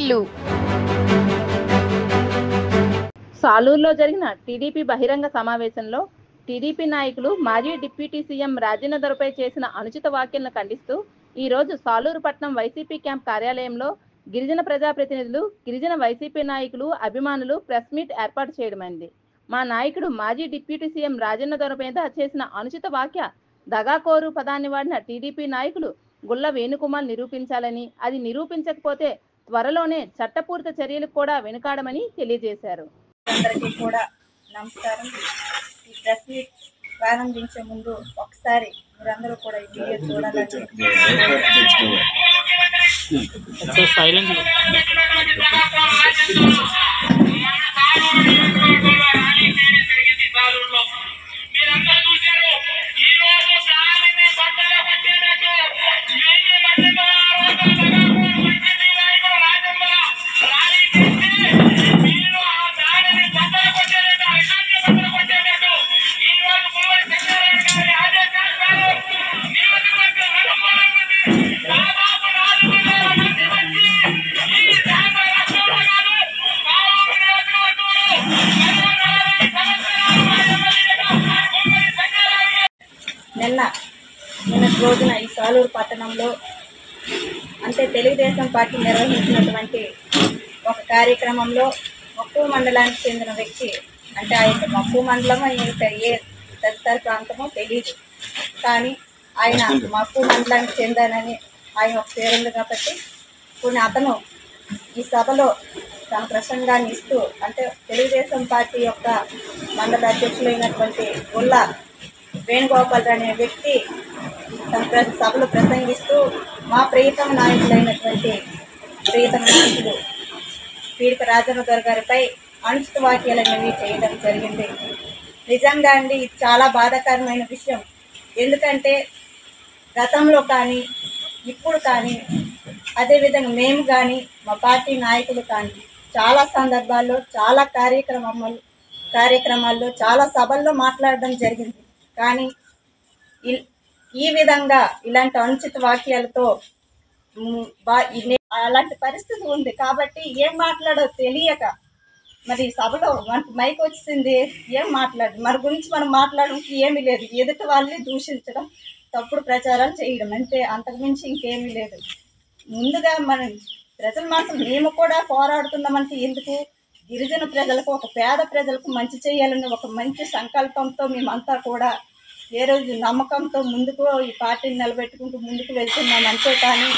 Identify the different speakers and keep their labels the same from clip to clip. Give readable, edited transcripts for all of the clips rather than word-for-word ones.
Speaker 1: ఇల్లు.
Speaker 2: సాలూరులో జరిగిన టీడీపీ బహిరంగ సమావేశంలో టీడీపీ నాయకులు మాజీ డిప్యూటీ సీఎం రాజేందర్పై చేసిన అనుచిత వ్యాఖ్యలను ఖండిస్తూ ఈరోజు సాలూరు పట్టణం వైసీపీ క్యాంప్ కార్యాలయంలో గిరిజన ప్రజాప్రతినిధులు, గిరిజన వైసీపీ నాయకులు, అభిమానులు ప్రెస్ మీట్ ఏర్పాటు చేయడమైంది. మా నాయకుడు మాజీ డిప్యూటీ సీఎం రాజేందర్ మీద చేసిన అనుచిత వ్యాఖ్య దగాకోరు పదాన్ని వాడిన టీడీపీ నాయకులు గుల్ల వేణుకుమార్ నిరూపించాలని, అది నిరూపించకపోతే త్వరలోనే చట్టపూరిత చర్యలకు కూడా వెనుకాడమని తెలియజేశారు.
Speaker 3: అందరికీ కూడా నమస్కారం. ఈ ప్రెస్ మీట్ ప్రారంభించే ముందు ఒకసారి మీరందరూ కూడా ఈ వీడియో చూడాలని నిన్న రోజున ఈ సాలూరు పట్టణంలో అంటే తెలుగుదేశం పార్టీ నిర్వహించినటువంటి ఒక కార్యక్రమంలో మక్కువ మండలానికి చెందిన వ్యక్తి, అంటే ఆయన మక్కువ మండలమో ఇంకా ఏ తదితర ప్రాంతమో తెలియదు, కానీ ఆయన మక్కువ మండలానికి చెందానని ఆయన ఒక పేరుంది కాబట్టి కొన్ని అతను ఈ సభలో తన ప్రసంగాన్ని ఇస్తూ, అంటే తెలుగుదేశం పార్టీ యొక్క మండల అధ్యక్షులైనటువంటి గుల్ల వేణుగోపాల్ అనే వ్యక్తి తన సభలో ప్రసంగిస్తూ మా ప్రియతమ నాయకులైనటువంటి ప్రియతమ నాయకుడు పీడిక రాజేందర్ గారిపై అనుచిత వ్యాఖ్యలనేవి చేయడం జరిగింది. నిజంగా అండి ఇది చాలా బాధాకరమైన విషయం. ఎందుకంటే గతంలో కానీ ఇప్పుడు కానీ అదేవిధంగా మేము కానీ మా పార్టీ నాయకులు కానీ చాలా సందర్భాల్లో చాలా కార్యక్రమాల్లో చాలా సభల్లో మాట్లాడడం జరిగింది. కానీ ఈ విధంగా ఇలాంటి అనుచిత వాక్యాలతో అలాంటి పరిస్థితి ఉంది కాబట్టి ఏం మాట్లాడో తెలియక మరి సభలో మనకు మైక్ వచ్చింది, ఏం మన గురించి మనం మాట్లాడడానికి ఏమీ లేదు, ఎదుటి వాళ్ళని దూషించడం, తప్పుడు ప్రచారాలు చేయడం, అంతే, అంతకుమించి ఇంకేమీ లేదు. ముందుగా ప్రజల మాత్రం మేము కూడా పోరాడుతున్నామంటే ఎందుకు, గిరిజన ప్రజలకు, ఒక పేద ప్రజలకు మంచి చేయాలని ఒక మంచి సంకల్పంతో మేమంతా కూడా ఏ రోజు నమ్మకంతో ముందుకు ఈ పార్టీని నిలబెట్టుకుంటూ ముందుకు వెళ్తున్నాం. అంతేకాని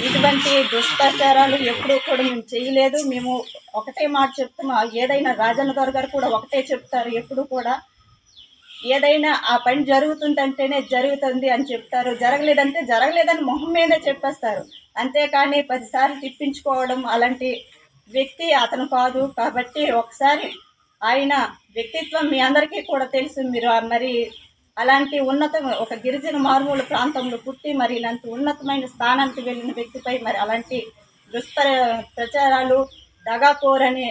Speaker 3: ఇటువంటి దుష్ప్రచారాలు ఎప్పుడూ కూడా మేము చేయలేదు. మేము ఒకటే మాట చెప్తాము, ఏదైనా రాజేందర్ గారు కూడా ఒకటే చెప్తారు, ఎప్పుడు కూడా ఏదైనా ఆ పని జరుగుతుందంటేనే జరుగుతుంది అని చెప్తారు, జరగలేదంటే జరగలేదని మొహం మీదే చెప్పేస్తారు. అంతేకాని 10 సార్లు తిప్పించుకోవడం అలాంటి వ్యక్తి అతను కాదు. కాబట్టి ఒకసారి ఆయన వ్యక్తిత్వం మీ అందరికీ కూడా తెలుసు. మీరు మరి అలాంటి ఒక గిరిజన మారుమూల ప్రాంతంలో పుట్టి మరి ఇలాంటి ఉన్నతమైన స్థానానికి వెళ్ళిన వ్యక్తిపై మరి అలాంటి ప్రచారాలు, దగాకోరనే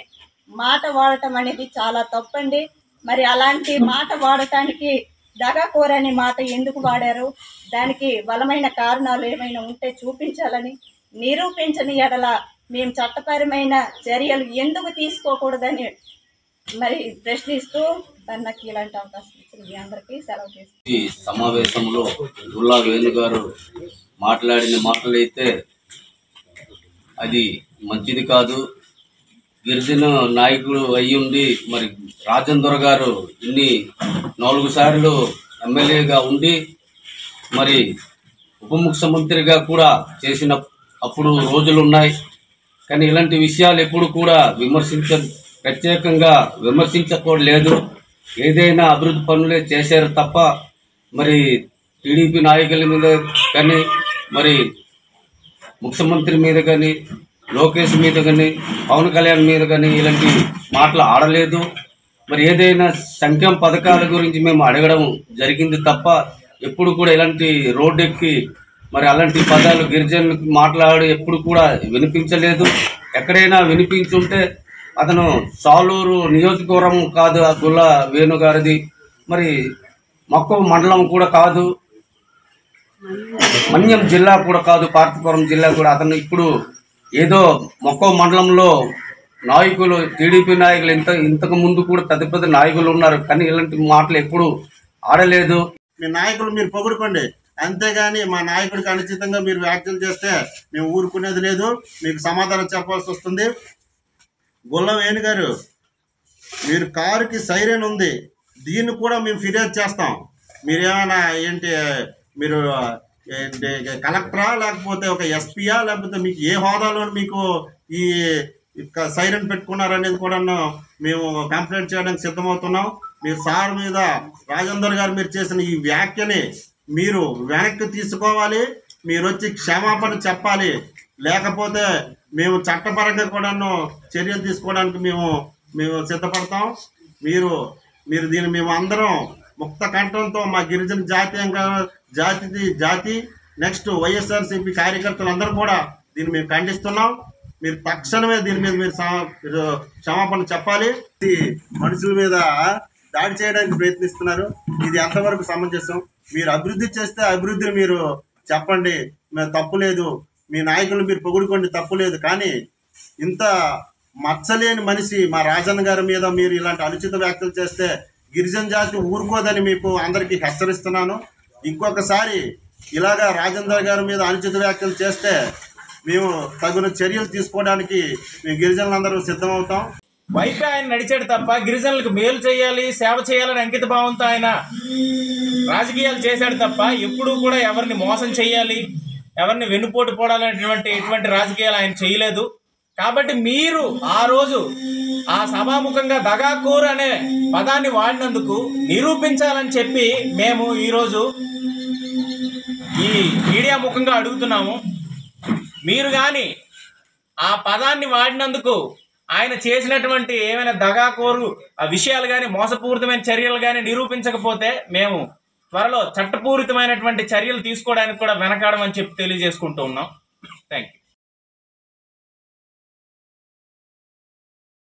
Speaker 3: మాట వాడటం అనేది చాలా తప్పండి. మరి అలాంటి మాట వాడటానికి దగాకోరనే మాట ఎందుకు వాడారు, దానికి బలమైన కారణాలు ఏమైనా ఉంటే చూపించాలని, నిరూపించని ఎడల మేము చట్టపరమైన చర్యలు ఎందుకు తీసుకోకూడదని మరి ప్రశ్నిస్తూ నాకు ఇలాంటి అవకాశం ఇచ్చింది. మీ అందరికీ సెలవు చేస్తాను.
Speaker 4: ఈ సమావేశంలో గుల్లా వేణు గారు మాట్లాడిన మాటలైతే అది మంచిది కాదు. గిరిజన నాయకుడు అయ్యుండి మరి రాజేందర్ గారు ఇన్ని 4 సార్లు ఎమ్మెల్యేగా ఉండి మరి ఉప ముఖ్యమంత్రిగా కూడా చేసిన అప్పుడు రోజులు ఉన్నాయి. కానీ ఇలాంటి విషయాలు ఎప్పుడు కూడా ప్రత్యేకంగా విమర్శించకూడలేదు. ఏదైనా అభివృద్ధి పనులే చేశారు తప్ప మరి టీడీపీ నాయకుల మీద కానీ మరి ముఖ్యమంత్రి మీద కానీ లోకేష్ మీద కానీ పవన్ కళ్యాణ్ మీద కానీ ఇలాంటి మాటలు ఆడలేదు. మరి ఏదైనా సంక్షేమ పథకాల గురించి మేము అడగడం జరిగింది తప్ప ఎప్పుడు కూడా ఇలాంటి రోడ్డెక్కి మరి అలాంటి పదాలు గిరిజనులకు మాట్లాడి ఎప్పుడు కూడా వినిపించలేదు. ఎక్కడైనా వినిపించుంటే అతను సాలూరు నియోజకవర్గం కాదు ఆ గుల్ల వేణు గారిది, మరి మక్కువ మండలం కూడా కాదు, మన్యం జిల్లా కూడా కాదు, పార్తీపురం జిల్లా కూడా. అతను ఇప్పుడు ఏదో మొక్క మండలంలో నాయకులు టీడీపీ నాయకులు ఇంతకు ముందు కూడా పెద్ద పెద్ద నాయకులు ఉన్నారు, కానీ ఇలాంటి మాటలు ఎప్పుడు ఆడలేదు.
Speaker 1: మీ నాయకులు మీరు పొగుడుకోండి, అంతేగాని మా నాయకుడికి అనుచితంగా మీరు వ్యాఖ్యలు చేస్తే మేము ఊరుకునేది లేదు, మీకు సమాధానం చెప్పాల్సి వస్తుంది. గుల్ల వేణు గారు, మీరు కారుకి సైరన్ ఉంది, దీన్ని కూడా మేము ఫిర్యాదు చేస్తాం. మీరేమైనా ఏంటి, మీరు కలెక్టరా లేకపోతే ఒక ఎస్పీయా, లేకపోతే మీకు ఏ హోదాలో మీకు ఈ సైరన్ పెట్టుకున్నారనేది కూడా మేము కంప్లైంట్ చేయడానికి సిద్ధమవుతున్నాం. మీరు సార్ మీద రాజేందర్ గారు మీరు చేసిన ఈ వ్యాఖ్యని మీరు వెనక్కి తీసుకోవాలి, మీరు వచ్చి క్షమాపణ చెప్పాలి, లేకపోతే మేము చట్టపరంగా కూడా చర్యలు తీసుకోవడానికి మేము సిద్ధపడతాం. మీరు దీన్ని మేము అందరం ముక్త కంఠంతో మా గిరిజన జాతి నెక్స్ట్ వైఎస్ఆర్సీపీ కార్యకర్తలు అందరూ కూడా దీన్ని మేము ఖండిస్తున్నాం. మీరు తక్షణమే దీని మీద మీరు క్షమాపణ చెప్పాలి. మనుషుల మీద దాడి చేయడానికి ప్రయత్నిస్తున్నారు, ఇది ఎంతవరకు సమంజసం? మీరు అభివృద్ధి చేస్తే అభివృద్ధిని మీరు చెప్పండి, మేము తప్పులేదు, మీ నాయకులు మీరు పొగుడుకోండి, తప్పులేదు. కానీ ఇంత మచ్చలేని మనిషి మా రాజన్న గారి మీద మీరు ఇలాంటి అనుచిత వ్యాఖ్యలు చేస్తే గిరిజన జాతి ఊరుకోదని మీకు అందరికీ హెచ్చరిస్తున్నాను. ఇంకొకసారి ఇలాగా రాజేందర్ గారి మీద అనుచిత వ్యాఖ్యలు చేస్తే మేము తగిన చర్యలు తీసుకోవడానికి మేము గిరిజనులందరూ సిద్ధమవుతాం.
Speaker 5: వైపే ఆయన నడిచాడు తప్ప గిరిజనులకు మేలు చేయాలి, సేవ చేయాలని అంకిత భావంతో ఆయన రాజకీయాలు చేశాడు తప్ప ఎప్పుడూ కూడా ఎవరిని మోసం చేయాలి, ఎవరిని వెన్నుపోటు పోడాలనేటువంటి ఎటువంటి రాజకీయాలు ఆయన చేయలేదు. కాబట్టి మీరు ఆ రోజు ఆ సభాముఖంగా దగాకోరు అనే పదాన్ని వాడినందుకు నిరూపించాలని చెప్పి మేము ఈరోజు ఈ మీడియా ముఖంగా అడుగుతున్నాము. మీరు కానీ ఆ పదాన్ని వాడినందుకు ఆయన చేసినటువంటి ఏమైనా దగాకోరు ఆ విషయాలు కానీ మోసపూరితమైన చర్యలు కానీ నిరూపించకపోతే మేము త్వరలో చట్టపూరితమైనటువంటి చర్యలు తీసుకోవడానికి కూడా వెనకాడమని చెప్పి తెలియజేసుకుంటూ ఉన్నాం.